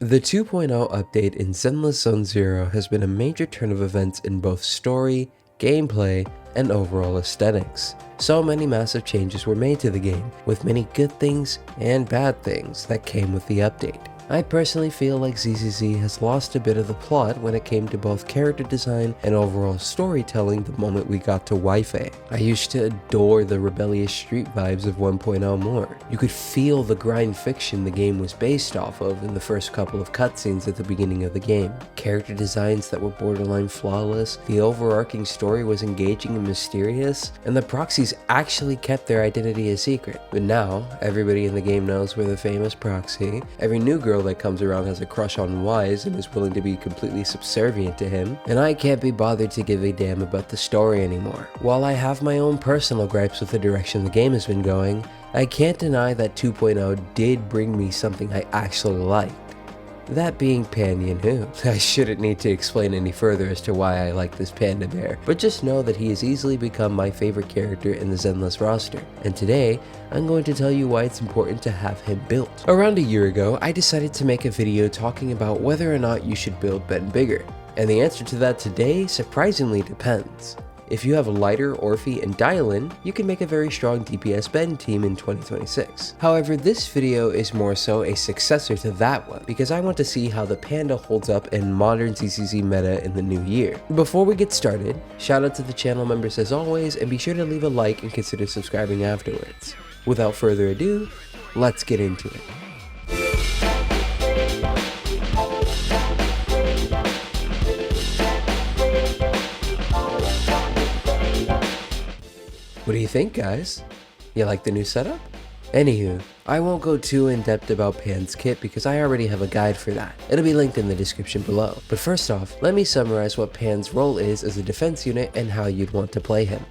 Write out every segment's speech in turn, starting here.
The 2.0 update in Zenless Zone Zero has been a major turn of events in both story, gameplay, and overall aesthetics. So many massive changes were made to the game, with many good things and bad things that came with the update. I personally feel like ZZZ has lost a bit of the plot when it came to both character design and overall storytelling the moment we got to Wi-Fi. I used to adore the rebellious street vibes of 1.0 more. You could feel the grind fiction the game was based off of in the first couple of cutscenes at the beginning of the game. Character designs that were borderline flawless, the overarching story was engaging and mysterious, and the proxies actually kept their identity a secret. But now, everybody in the game knows we're the famous proxy. Every new girl that comes around has a crush on Wise and is willing to be completely subservient to him, and I can't be bothered to give a damn about the story anymore. While I have my own personal gripes with the direction the game has been going, I can't deny that 2.0 did bring me something I actually liked. That being Pan Yinhu. I shouldn't need to explain any further as to why I like this panda bear, but just know that he has easily become my favorite character in the Zenless roster, and today I'm going to tell you why it's important to have him built. Around a year ago, I decided to make a video talking about whether or not you should build Ben bigger, and the answer to that today surprisingly depends. If you have Lighter, Orphe, and Dialin, you can make a very strong DPS Ben team in 2026. However, this video is more so a successor to that one, because I want to see how the Panda holds up in modern ZZZ meta in the new year. Before we get started, shout out to the channel members as always, and be sure to leave a like and consider subscribing afterwards. Without further ado, let's get into it. What do you think, guys? You like the new setup? Anywho, I won't go too in depth about Pan's kit because I already have a guide for that. It'll be linked in the description below. But first off, let me summarize what Pan's role is as a defense unit and how you'd want to play him.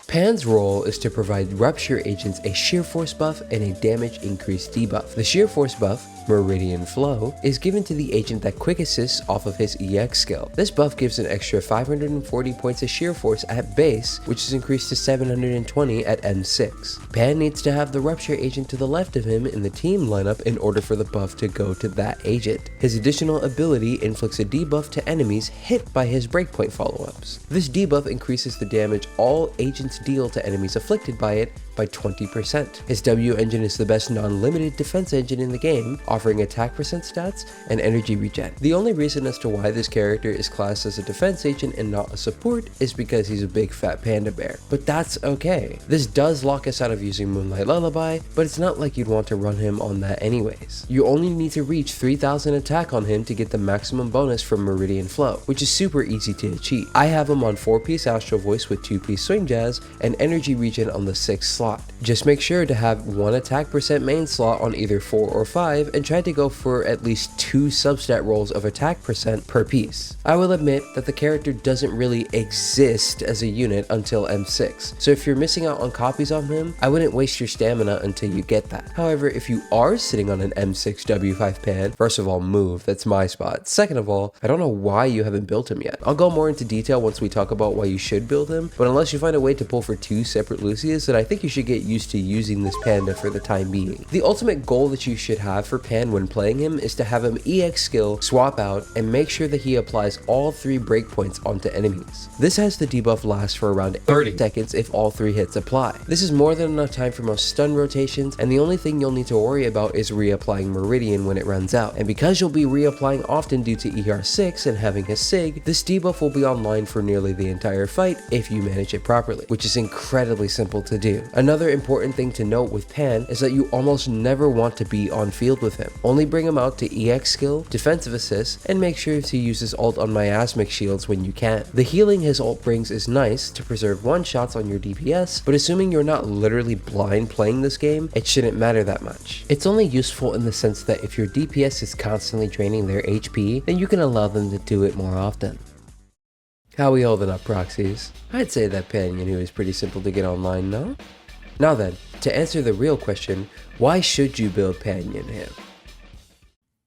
Pan's role is to provide Rupture agents a sheer force buff and a damage increase debuff. The sheer force buff, Meridian Flow, is given to the agent that quick assists off of his EX skill. This buff gives an extra 540 points of sheer force at base, which is increased to 720 at M6. Pan needs to have the Rupture agent to the left of him in the team lineup in order for the buff to go to that agent. His additional ability inflicts a debuff to enemies hit by his breakpoint follow-ups. This debuff increases the damage all agents deal to enemies afflicted by it by 20%. His W engine is the best non-limited defense engine in the game, offering attack percent stats and energy regen. The only reason as to why this character is classed as a defense agent and not a support is because he's a big fat panda bear, but that's okay. This does lock us out of using Moonlight Lullaby, but it's not like you'd want to run him on that anyways. You only need to reach 3000 attack on him to get the maximum bonus from Meridian Flow, which is super easy to achieve. I have him on 4-piece Astral Voice with 2-piece Swing Jazz and energy regen on the 6th slot. Just make sure to have 1 attack percent main slot on either 4 or 5 and try to go for at least 2 substat rolls of attack percent per piece. I will admit that the character doesn't really exist as a unit until M6, so if you're missing out on copies of him, I wouldn't waste your stamina until you get that. However, if you are sitting on an M6 W5 Pan, first of all, move, that's my spot. Second of all, I don't know why you haven't built him yet. I'll go more into detail once we talk about why you should build him, but unless you find a way to pull for 2 separate Lucias, then I think you should get used to using this panda for the time being. The ultimate goal that you should have for Pan when playing him is to have him EX skill, swap out, and make sure that he applies all 3 breakpoints onto enemies. This has the debuff last for around 30 seconds if all 3 hits apply. This is more than enough time for most stun rotations, and the only thing you'll need to worry about is reapplying Meridian when it runs out. And because you'll be reapplying often due to ER6 and having a SIG, this debuff will be online for nearly the entire fight if you manage it properly, which is incredibly simple to do. Another important thing to note with Pan is that you almost never want to be on field with him. Only bring him out to EX skill, defensive assist, and make sure to use his ult on miasmic shields when you can. The healing his ult brings is nice to preserve one-shots on your DPS, but assuming you're not literally blind playing this game, it shouldn't matter that much. It's only useful in the sense that if your DPS is constantly draining their HP, then you can allow them to do it more often. How we holding up, proxies? I'd say that Pan Yinhu is pretty simple to get online, no? Now then, to answer the real question, why should you build Pan Yinhu?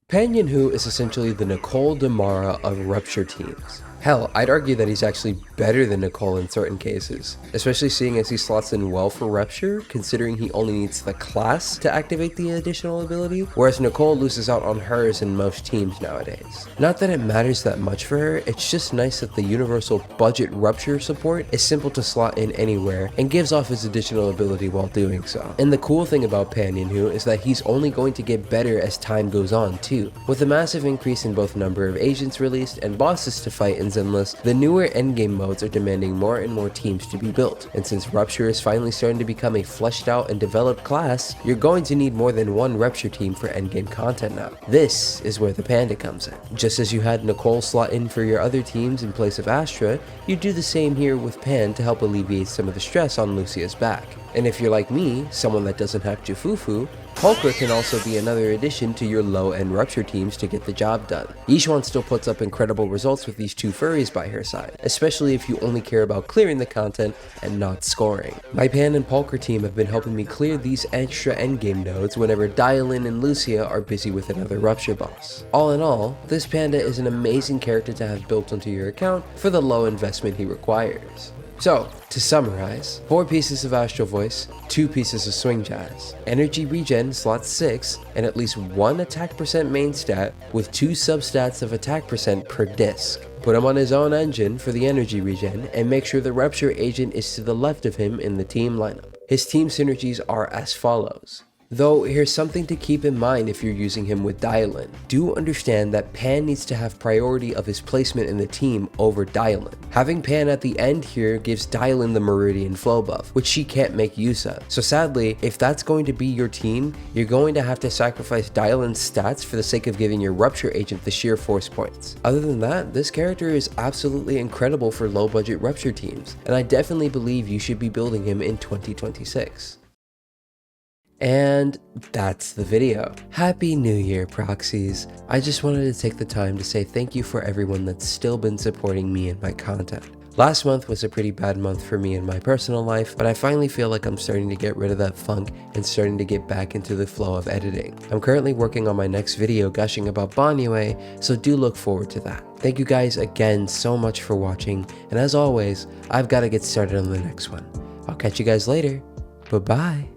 Pan Yinhu is essentially the Nicole Demara of Rupture teams. Hell, I'd argue that he's actually better than Nicole in certain cases, especially seeing as he slots in well for Rupture, considering he only needs the class to activate the additional ability, whereas Nicole loses out on hers in most teams nowadays. Not that it matters that much for her, it's just nice that the universal budget Rupture support is simple to slot in anywhere and gives off his additional ability while doing so. And the cool thing about Pan Yinhu is that he's only going to get better as time goes on too. With a massive increase in both number of agents released and bosses to fight in Zenless, the newer endgame modes are demanding more and more teams to be built, and since Rupture is finally starting to become a fleshed out and developed class, you're going to need more than one Rupture team for endgame content now. This is where the Panda comes in. Just as you had Nicole slot in for your other teams in place of Astra, you do the same here with Pan to help alleviate some of the stress on Lucia's back. And if you're like me, someone that doesn't have Jufufu, Polka can also be another addition to your low-end Rupture teams to get the job done. Yishuan still puts up incredible results with these two furries by her side, especially if you only care about clearing the content and not scoring. My Pan and Polka team have been helping me clear these extra endgame nodes whenever Dialin and Lucia are busy with another Rupture boss. All in all, this Panda is an amazing character to have built onto your account for the low investment he requires. So, to summarize, 4 pieces of Astral Voice, 2 pieces of Swing Jazz, Energy Regen slot 6, and at least 1 attack percent main stat with 2 substats of attack percent per disc. Put him on his own engine for the Energy Regen, and make sure the Rupture agent is to the left of him in the team lineup. His team synergies are as follows. Though, here's something to keep in mind if you're using him with Dialin. Do understand that Pan needs to have priority of his placement in the team over Dialin. Having Pan at the end here gives Dialin the Meridian Flow buff, which she can't make use of. So sadly, if that's going to be your team, you're going to have to sacrifice Dialin's stats for the sake of giving your Rupture agent the sheer force points. Other than that, this character is absolutely incredible for low budget Rupture teams, and I definitely believe you should be building him in 2026. And that's the video. Happy New Year, proxies. I just wanted to take the time to say thank you for everyone that's still been supporting me and my content. Last month was a pretty bad month for me in my personal life, but I finally feel like I'm starting to get rid of that funk and starting to get back into the flow of editing. I'm currently working on my next video gushing about Banyue, so do look forward to that. Thank you guys again so much for watching, and as always, I've got to get started on the next one. I'll catch you guys later. Bye-bye.